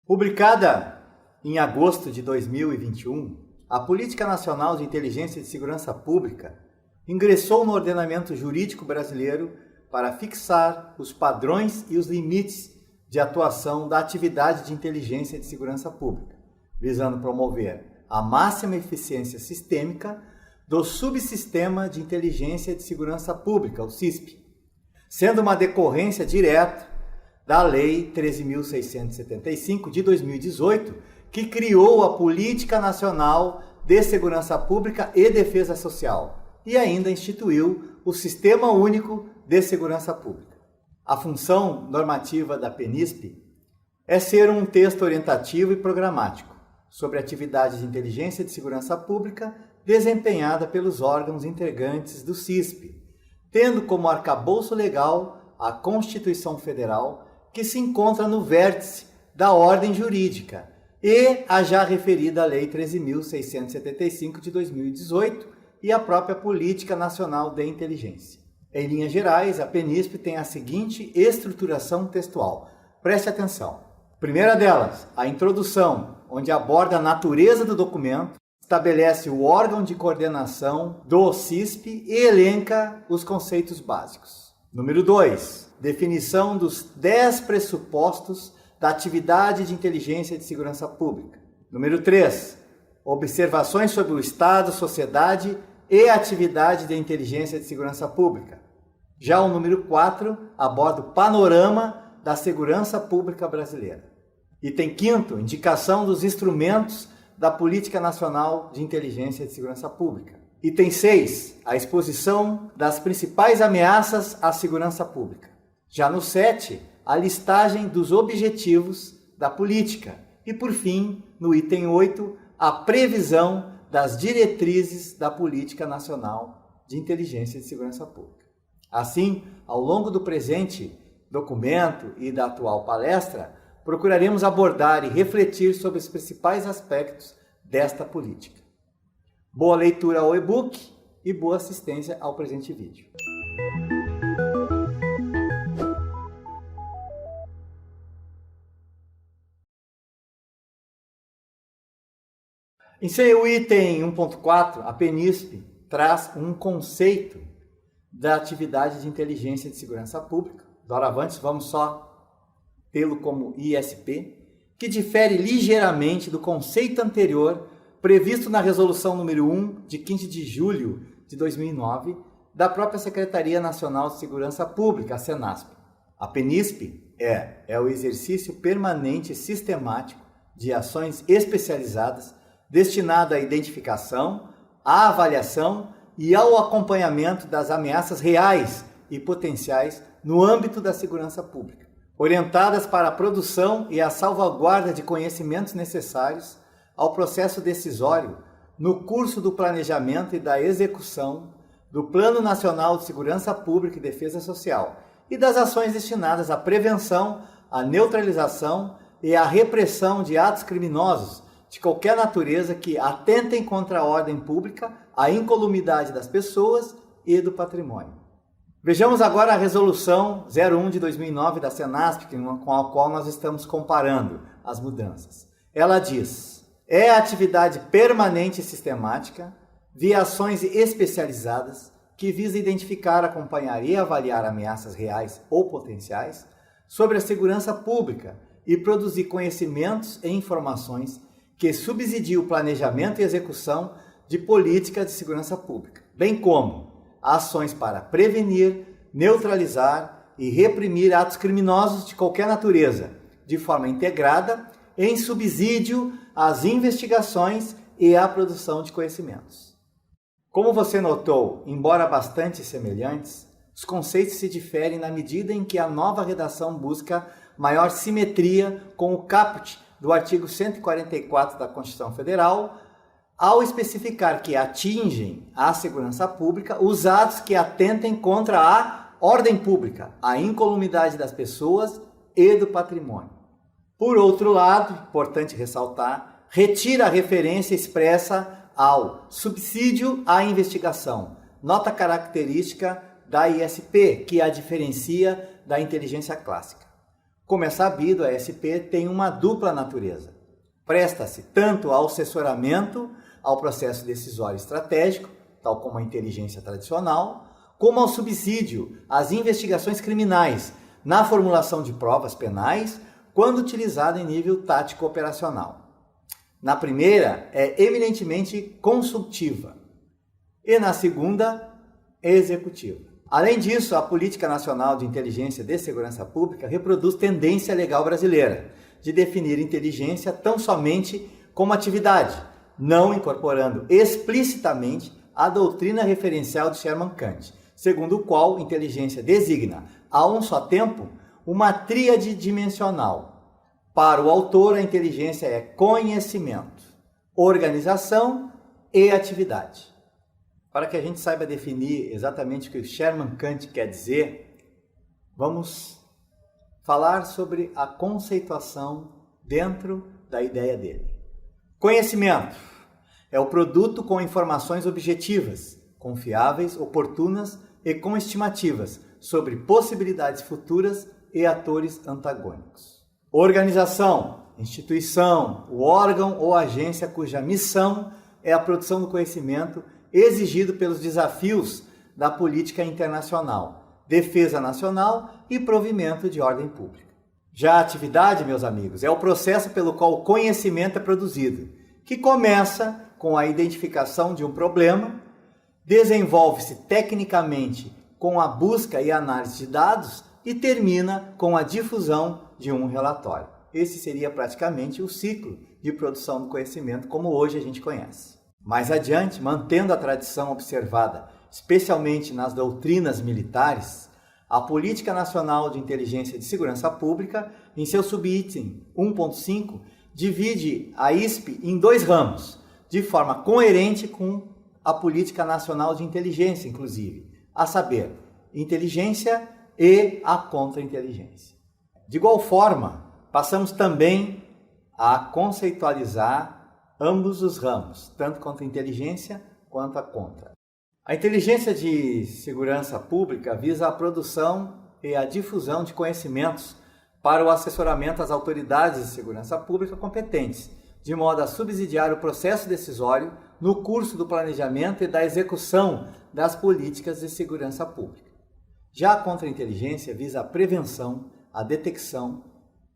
Publicada em agosto de 2021, a Política Nacional de Inteligência e de Segurança Pública ingressou no ordenamento jurídico brasileiro para fixar os padrões e os limites de atuação da atividade de inteligência e de segurança pública, visando promover a máxima eficiência sistêmica do subsistema de inteligência e de segurança pública, o CISP, sendo uma decorrência direta da Lei 13.675 de 2018, que criou a Política Nacional de Segurança Pública e Defesa Social e ainda instituiu o Sistema Único de Segurança Pública. A função normativa da PNISP é ser um texto orientativo e programático sobre atividades de inteligência e de segurança pública desempenhada pelos órgãos integrantes do CISP, tendo como arcabouço legal a Constituição Federal, que se encontra no vértice da ordem jurídica, e a já referida Lei 13.675 de 2018 e a própria Política Nacional de Inteligência. Em linhas gerais, a PNISP tem a seguinte estruturação textual. Preste atenção. Primeira delas, a introdução, onde aborda a natureza do documento, estabelece o órgão de coordenação do CISP e elenca os conceitos básicos. Número 2, definição dos 10 pressupostos da atividade de inteligência e de segurança pública. Número 3, observações sobre o Estado, sociedade e atividade de inteligência e de segurança pública. Já o número 4 aborda o panorama da segurança pública brasileira. Item 5º, indicação dos instrumentos da Política Nacional de Inteligência e de Segurança Pública. Item 6, a exposição das principais ameaças à segurança pública. Já no 7, a listagem dos objetivos da política. E, por fim, no item 8, a previsão das diretrizes da Política Nacional de Inteligência e de Segurança Pública. Assim, ao longo do presente documento e da atual palestra, procuraremos abordar e refletir sobre os principais aspectos desta política. Boa leitura ao e-book e boa assistência ao presente vídeo. Em seu item 1.4, a PNISP traz um conceito da atividade de inteligência e de segurança pública. Doravante, vamos só tê-lo como ISP, que difere ligeiramente do conceito anterior previsto na Resolução número 1, de 15 de julho de 2009, da própria Secretaria Nacional de Segurança Pública, a SENASP. A PNISP é o exercício permanente e sistemático de ações especializadas destinada à identificação, à avaliação e ao acompanhamento das ameaças reais e potenciais no âmbito da segurança pública, orientadas para a produção e a salvaguarda de conhecimentos necessários ao processo decisório no curso do planejamento e da execução do Plano Nacional de Segurança Pública e Defesa Social e das ações destinadas à prevenção, à neutralização e à repressão de atos criminosos de qualquer natureza que atentem contra a ordem pública, a incolumidade das pessoas e do patrimônio. Vejamos agora a Resolução 01 de 2009 da SENASP, com a qual nós estamos comparando as mudanças. Ela diz: é atividade permanente e sistemática, via ações especializadas, que visa identificar, acompanhar e avaliar ameaças reais ou potenciais sobre a segurança pública e produzir conhecimentos e informações que subsidiem o planejamento e execução de políticas de segurança pública, bem como ações para prevenir, neutralizar e reprimir atos criminosos de qualquer natureza, de forma integrada, em subsídio às investigações e à produção de conhecimentos. Como você notou, embora bastante semelhantes, os conceitos se diferem na medida em que a nova redação busca maior simetria com o caput do artigo 144 da Constituição Federal, ao especificar que atingem à segurança pública os atos que atentem contra a ordem pública, a incolumidade das pessoas e do patrimônio. Por outro lado, importante ressaltar, retira a referência expressa ao subsídio à investigação, nota característica da ISP, que a diferencia da inteligência clássica. Como é sabido, a SP tem uma dupla natureza. Presta-se tanto ao assessoramento ao processo decisório estratégico, tal como a inteligência tradicional, como ao subsídio às investigações criminais na formulação de provas penais, quando utilizada em nível tático operacional. Na primeira, é eminentemente consultiva e na segunda, executiva. Além disso, a Política Nacional de Inteligência de Segurança Pública reproduz tendência legal brasileira de definir inteligência tão somente como atividade, não incorporando explicitamente a doutrina referencial de Sherman Kant, segundo o qual inteligência designa, a um só tempo, uma tríade dimensional. Para o autor, a inteligência é conhecimento, organização e atividade. Para que a gente saiba definir exatamente o que o Sherman Kant quer dizer, vamos falar sobre a conceituação dentro da ideia dele. Conhecimento é o produto com informações objetivas, confiáveis, oportunas e com estimativas sobre possibilidades futuras e atores antagônicos. Organização, instituição, o órgão ou agência cuja missão é a produção do conhecimento exigido pelos desafios da política internacional, defesa nacional e provimento de ordem pública. Já a atividade, meus amigos, é o processo pelo qual o conhecimento é produzido, que começa com a identificação de um problema, desenvolve-se tecnicamente com a busca e análise de dados e termina com a difusão de um relatório. Esse seria praticamente o ciclo de produção do conhecimento como hoje a gente conhece. Mais adiante, mantendo a tradição observada, especialmente nas doutrinas militares, a Política Nacional de Inteligência e de Segurança Pública, em seu subitem 1.5, divide a ISP em dois ramos, de forma coerente com a Política Nacional de Inteligência, inclusive, a saber, inteligência e a contra-inteligência. De igual forma, passamos também a conceitualizar ambos os ramos, tanto contra a inteligência quanto a contra. A inteligência de segurança pública visa a produção e a difusão de conhecimentos para o assessoramento às autoridades de segurança pública competentes, de modo a subsidiar o processo decisório no curso do planejamento e da execução das políticas de segurança pública. Já a contra-inteligência visa a prevenção, a detecção,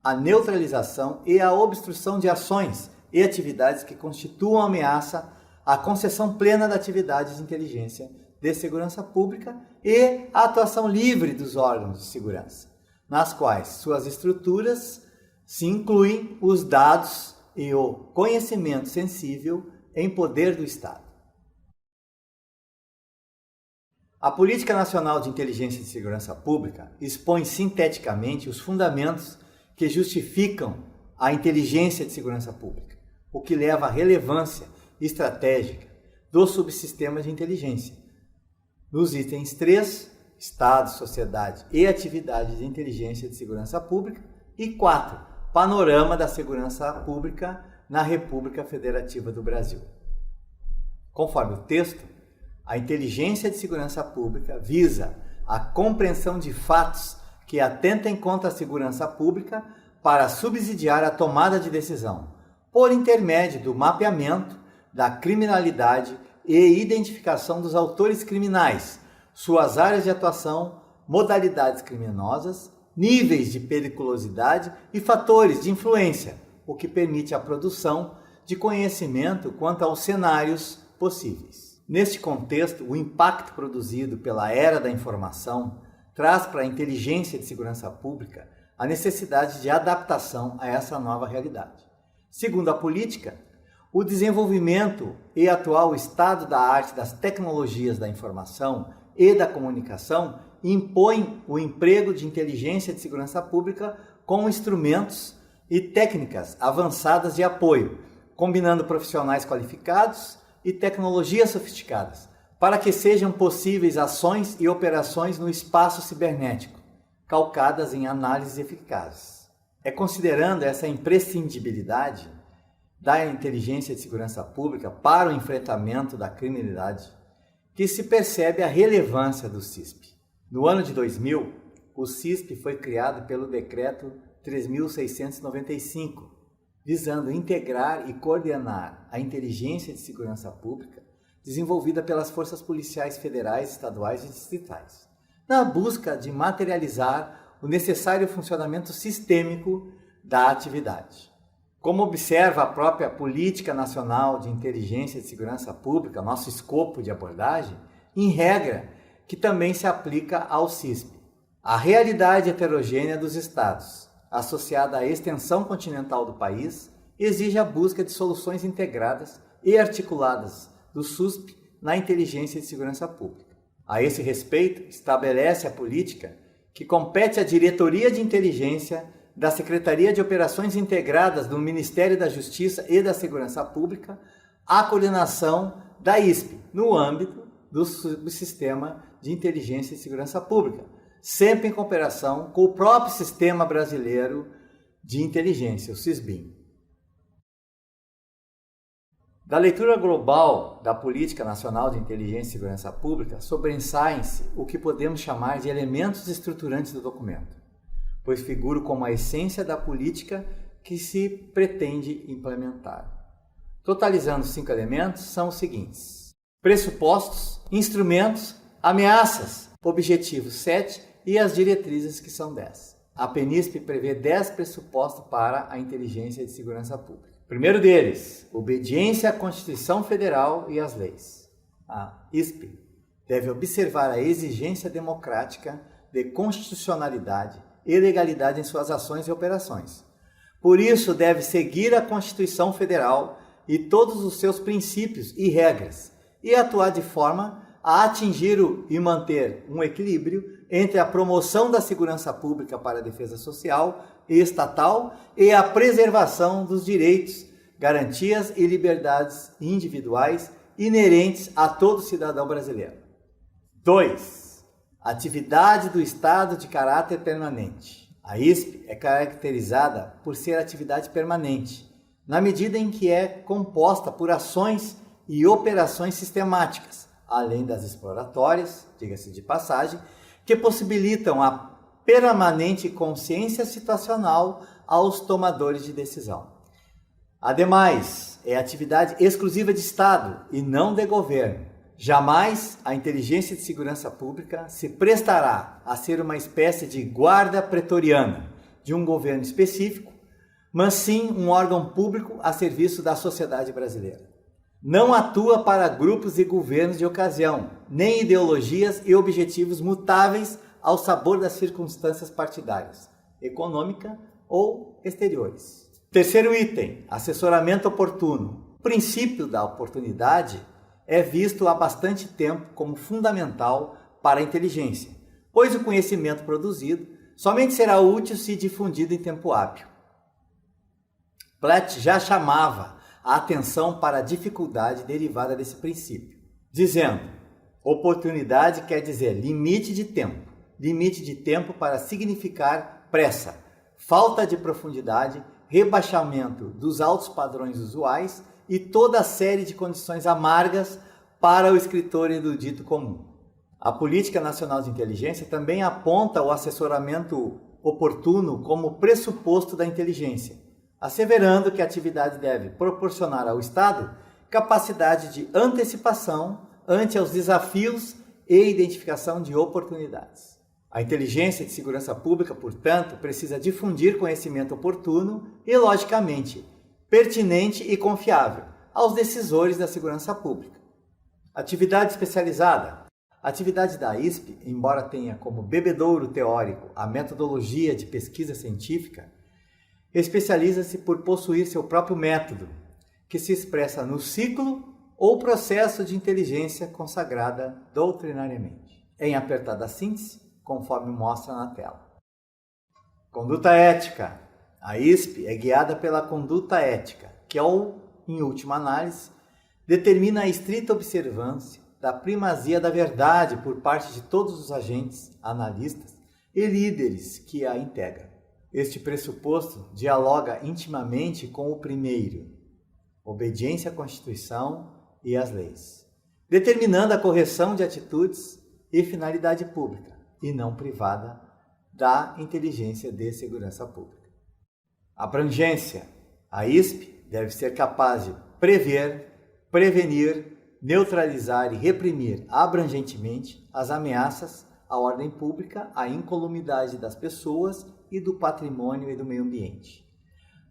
a neutralização e a obstrução de ações e atividades que constituam ameaça à concessão plena da atividade de inteligência de segurança pública e a atuação livre dos órgãos de segurança, nas quais suas estruturas se incluem os dados e o conhecimento sensível em poder do Estado. A Política Nacional de Inteligência e de Segurança Pública expõe sinteticamente os fundamentos que justificam a inteligência de segurança pública, o que leva à relevância estratégica dos subsistemas de inteligência. Nos itens 3, Estado, Sociedade e Atividade de Inteligência de Segurança Pública, e 4, Panorama da Segurança Pública na República Federativa do Brasil. Conforme o texto, a inteligência de segurança pública visa a compreensão de fatos que atentem contra a segurança pública para subsidiar a tomada de decisão, por intermédio do mapeamento da criminalidade e identificação dos autores criminais, suas áreas de atuação, modalidades criminosas, níveis de periculosidade e fatores de influência, o que permite a produção de conhecimento quanto aos cenários possíveis. Neste contexto, o impacto produzido pela era da informação traz para a inteligência de segurança pública a necessidade de adaptação a essa nova realidade. Segundo a política, o desenvolvimento e atual estado da arte das tecnologias da informação e da comunicação impõe o emprego de inteligência de segurança pública com instrumentos e técnicas avançadas de apoio, combinando profissionais qualificados e tecnologias sofisticadas, para que sejam possíveis ações e operações no espaço cibernético, calcadas em análises eficazes. É considerando essa imprescindibilidade da inteligência de segurança pública para o enfrentamento da criminalidade que se percebe a relevância do CISP. No ano de 2000, o CISP foi criado pelo Decreto 3.695, visando integrar e coordenar a inteligência de segurança pública desenvolvida pelas forças policiais federais, estaduais e distritais, na busca de materializar o necessário funcionamento sistêmico da atividade. Como observa a própria Política Nacional de Inteligência e Segurança Pública, nosso escopo de abordagem, em regra, que também se aplica ao CISP. A realidade heterogênea dos estados, associada à extensão continental do país, exige a busca de soluções integradas e articuladas do SUSP na inteligência e segurança pública. A esse respeito, estabelece a política que compete à Diretoria de Inteligência da Secretaria de Operações Integradas do Ministério da Justiça e da Segurança Pública a coordenação da ISP no âmbito do Subsistema de Inteligência e Segurança Pública, sempre em cooperação com o próprio Sistema Brasileiro de Inteligência, o SISBIN. Da leitura global da Política Nacional de Inteligência e Segurança Pública, sobressaem-se o que podemos chamar de elementos estruturantes do documento, pois figuram como a essência da política que se pretende implementar. Totalizando 5 elementos, são os seguintes: pressupostos, instrumentos, ameaças, objetivos 7 e as diretrizes, que são 10. A PNISP prevê 10 pressupostos para a inteligência de segurança pública. Primeiro deles, obediência à Constituição Federal e às leis. A ISP deve observar a exigência democrática de constitucionalidade e legalidade em suas ações e operações. Por isso, deve seguir a Constituição Federal e todos os seus princípios e regras e atuar de forma a atingir e manter um equilíbrio entre a promoção da segurança pública para a defesa social e estatal e a preservação dos direitos, garantias e liberdades individuais inerentes a todo cidadão brasileiro. 2. Atividade do Estado de caráter permanente. A ISP é caracterizada por ser atividade permanente, na medida em que é composta por ações e operações sistemáticas, além das exploratórias, diga-se de passagem, que possibilitam a permanente consciência situacional aos tomadores de decisão. Ademais, é atividade exclusiva de Estado e não de governo. Jamais a inteligência de segurança pública se prestará a ser uma espécie de guarda pretoriana de um governo específico, mas sim um órgão público a serviço da sociedade brasileira. Não atua para grupos e governos de ocasião, nem ideologias e objetivos mutáveis ao sabor das circunstâncias partidárias, econômica ou exteriores. Terceiro item, assessoramento oportuno. O princípio da oportunidade é visto há bastante tempo como fundamental para a inteligência, pois o conhecimento produzido somente será útil se difundido em tempo hábil. Platt já chamava a atenção para a dificuldade derivada desse princípio, dizendo: oportunidade quer dizer limite de tempo para significar pressa, falta de profundidade, rebaixamento dos altos padrões usuais e toda a série de condições amargas para o escritor erudito comum. A Política Nacional de Inteligência também aponta o assessoramento oportuno como pressuposto da inteligência, asseverando que a atividade deve proporcionar ao Estado capacidade de antecipação ante os desafios e identificação de oportunidades. A inteligência de segurança pública, portanto, precisa difundir conhecimento oportuno e, logicamente, pertinente e confiável aos decisores da segurança pública. Atividade especializada. A atividade da ISP, embora tenha como bebedouro teórico a metodologia de pesquisa científica, especializa-se por possuir seu próprio método, que se expressa no ciclo ou processo de inteligência consagrada doutrinariamente. Em apertada síntese, conforme mostra na tela. Conduta ética. A ISP é guiada pela conduta ética, que, em última análise, determina a estrita observância da primazia da verdade por parte de todos os agentes, analistas e líderes que a integram. Este pressuposto dialoga intimamente com o primeiro, obediência à Constituição e às leis, determinando a correção de atitudes e finalidade pública, e não privada, da inteligência de segurança pública. Abrangência. A ISP deve ser capaz de prever, prevenir, neutralizar e reprimir abrangentemente as ameaças à ordem pública, à incolumidade das pessoas e do patrimônio e do meio ambiente.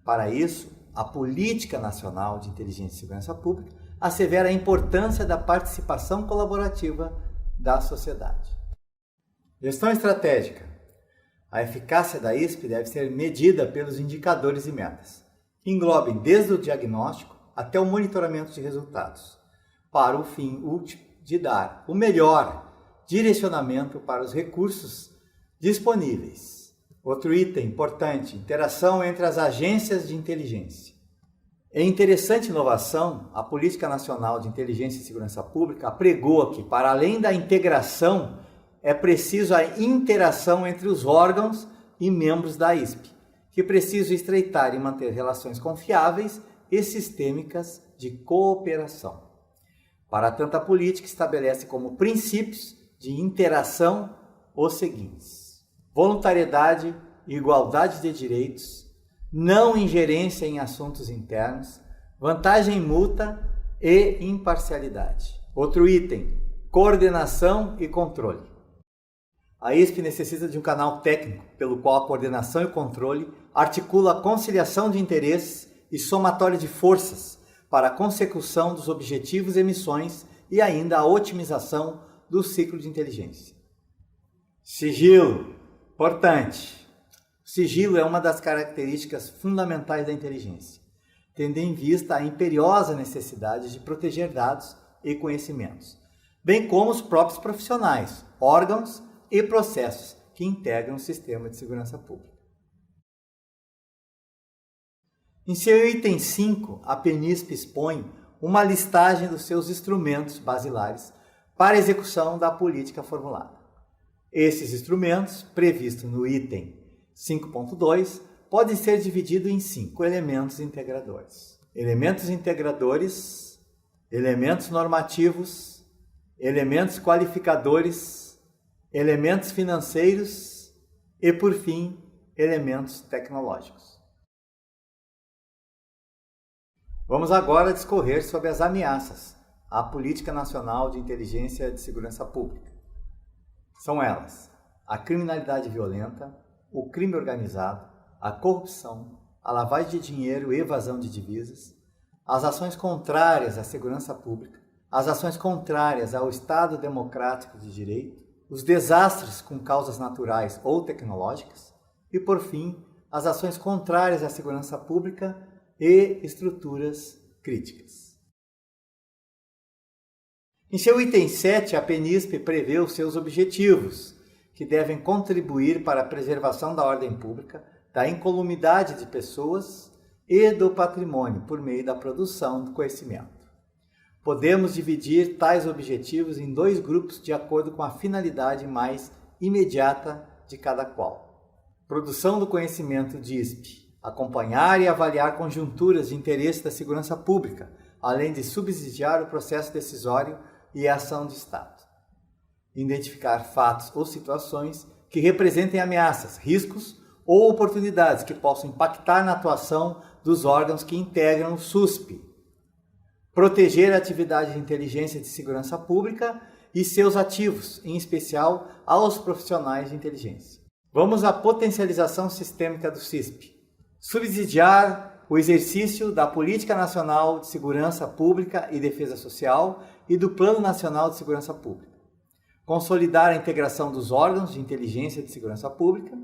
Para isso, a Política Nacional de Inteligência e Segurança Pública assevera a importância da participação colaborativa da sociedade. Gestão estratégica. A eficácia da ISP deve ser medida pelos indicadores e metas, que englobem desde o diagnóstico até o monitoramento de resultados, para o fim último de dar o melhor direcionamento para os recursos disponíveis. Outro item importante, interação entre as agências de inteligência. Em interessante inovação, a Política Nacional de Inteligência e Segurança Pública apregou que, para além da integração, é preciso a interação entre os órgãos e membros da ISP, que precisam estreitar e manter relações confiáveis e sistêmicas de cooperação. Para tanto, a política estabelece como princípios de interação os seguintes: voluntariedade, igualdade de direitos, não ingerência em assuntos internos, vantagem mútua e imparcialidade. Outro item, coordenação e controle. A ISP necessita de um canal técnico pelo qual a coordenação e o controle articula a conciliação de interesses e somatória de forças para a consecução dos objetivos e missões e ainda a otimização do ciclo de inteligência. Sigilo. Importante. O sigilo é uma das características fundamentais da inteligência, tendo em vista a imperiosa necessidade de proteger dados e conhecimentos, bem como os próprios profissionais, órgãos e processos que integram o sistema de segurança pública. Em seu item 5, a PNISP expõe uma listagem dos seus instrumentos basilares para a execução da política formulada. Esses instrumentos, previstos no item 5.2, podem ser divididos em 5 elementos integradores. Elementos integradores, elementos normativos, elementos qualificadores, elementos financeiros e, por fim, elementos tecnológicos. Vamos agora discorrer sobre as ameaças à Política Nacional de Inteligência e de Segurança Pública. São elas: a criminalidade violenta, o crime organizado, a corrupção, a lavagem de dinheiro e evasão de divisas, as ações contrárias à segurança pública, as ações contrárias ao Estado democrático de direito, os desastres com causas naturais ou tecnológicas e, por fim, as ações contrárias à segurança pública e estruturas críticas. Em seu item 7, a PNISP prevê os seus objetivos, que devem contribuir para a preservação da ordem pública, da incolumidade de pessoas e do patrimônio por meio da produção do conhecimento. Podemos dividir tais objetivos em 2 grupos de acordo com a finalidade mais imediata de cada qual. Produção do conhecimento DISP, acompanhar e avaliar conjunturas de interesse da segurança pública, além de subsidiar o processo decisório e a ação de Estado. Identificar fatos ou situações que representem ameaças, riscos ou oportunidades que possam impactar na atuação dos órgãos que integram o SUSP. Proteger a atividade de inteligência e de segurança pública e seus ativos, em especial aos profissionais de inteligência. Vamos à potencialização sistêmica do CISP. Subsidiar o exercício da Política Nacional de Segurança Pública e Defesa Social e do Plano Nacional de Segurança Pública. Consolidar a integração dos órgãos de inteligência e de segurança pública.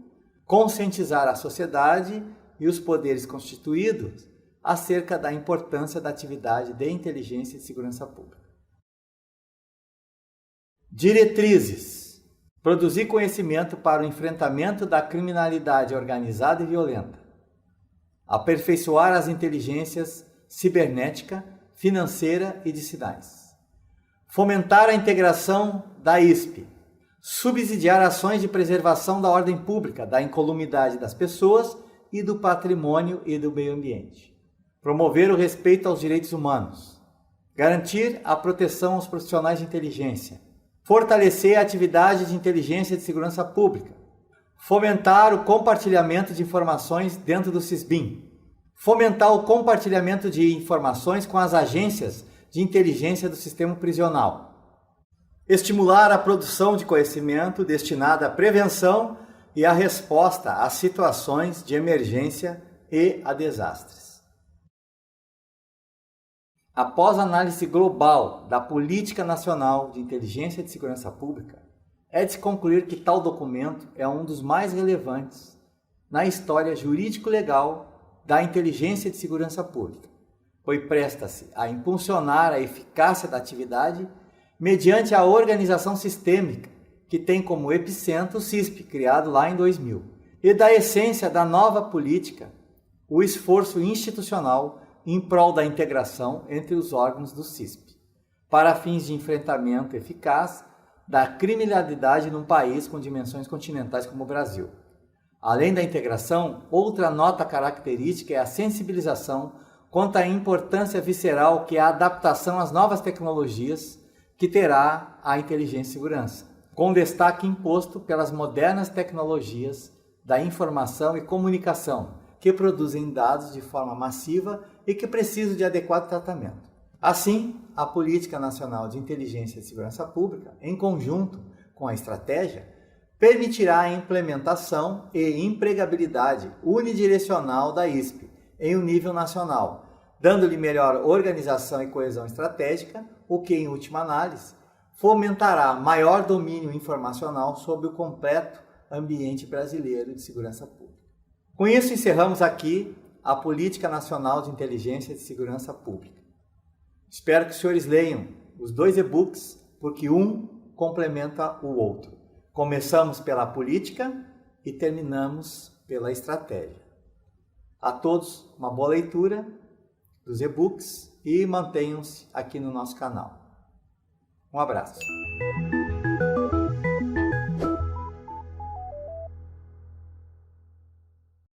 Conscientizar a sociedade e os poderes constituídos acerca da importância da atividade de inteligência e de segurança pública. Diretrizes. Produzir conhecimento para o enfrentamento da criminalidade organizada e violenta. Aperfeiçoar as inteligências cibernética, financeira e de sinais. Fomentar a integração da ISP. Subsidiar ações de preservação da ordem pública, da incolumidade das pessoas e do patrimônio e do meio ambiente. Promover o respeito aos direitos humanos. Garantir a proteção aos profissionais de inteligência. Fortalecer a atividade de inteligência e de segurança pública. Fomentar o compartilhamento de informações dentro do SISBIN. Fomentar o compartilhamento de informações com as agências de inteligência do sistema prisional. Estimular a produção de conhecimento destinada à prevenção e à resposta às situações de emergência e a desastres. Após análise global da Política Nacional de Inteligência e de Segurança Pública, é de se concluir que tal documento é um dos mais relevantes na história jurídico-legal da inteligência e de segurança pública, pois presta-se a impulsionar a eficácia da atividade mediante a organização sistêmica que tem como epicentro o CISP, criado lá em 2000, e da essência da nova política, o esforço institucional em prol da integração entre os órgãos do CISP, para fins de enfrentamento eficaz da criminalidade num país com dimensões continentais como o Brasil. Além da integração, outra nota característica é a sensibilização quanto à importância visceral que é a adaptação às novas tecnologias que terá a inteligência e segurança, com destaque imposto pelas modernas tecnologias da informação e comunicação, que produzem dados de forma massiva e que precisam de adequado tratamento. Assim, a Política Nacional de Inteligência e Segurança Pública, em conjunto com a estratégia, permitirá a implementação e empregabilidade unidirecional da ISP em um nível nacional, dando-lhe melhor organização e coesão estratégica, o que, em última análise, fomentará maior domínio informacional sobre o completo ambiente brasileiro de segurança pública. Com isso, encerramos aqui a Política Nacional de Inteligência e de Segurança Pública. Espero que os senhores leiam os 2 e-books, porque um complementa o outro. Começamos pela política e terminamos pela estratégia. A todos, uma boa leitura dos e-books e mantenham-se aqui no nosso canal. Um abraço.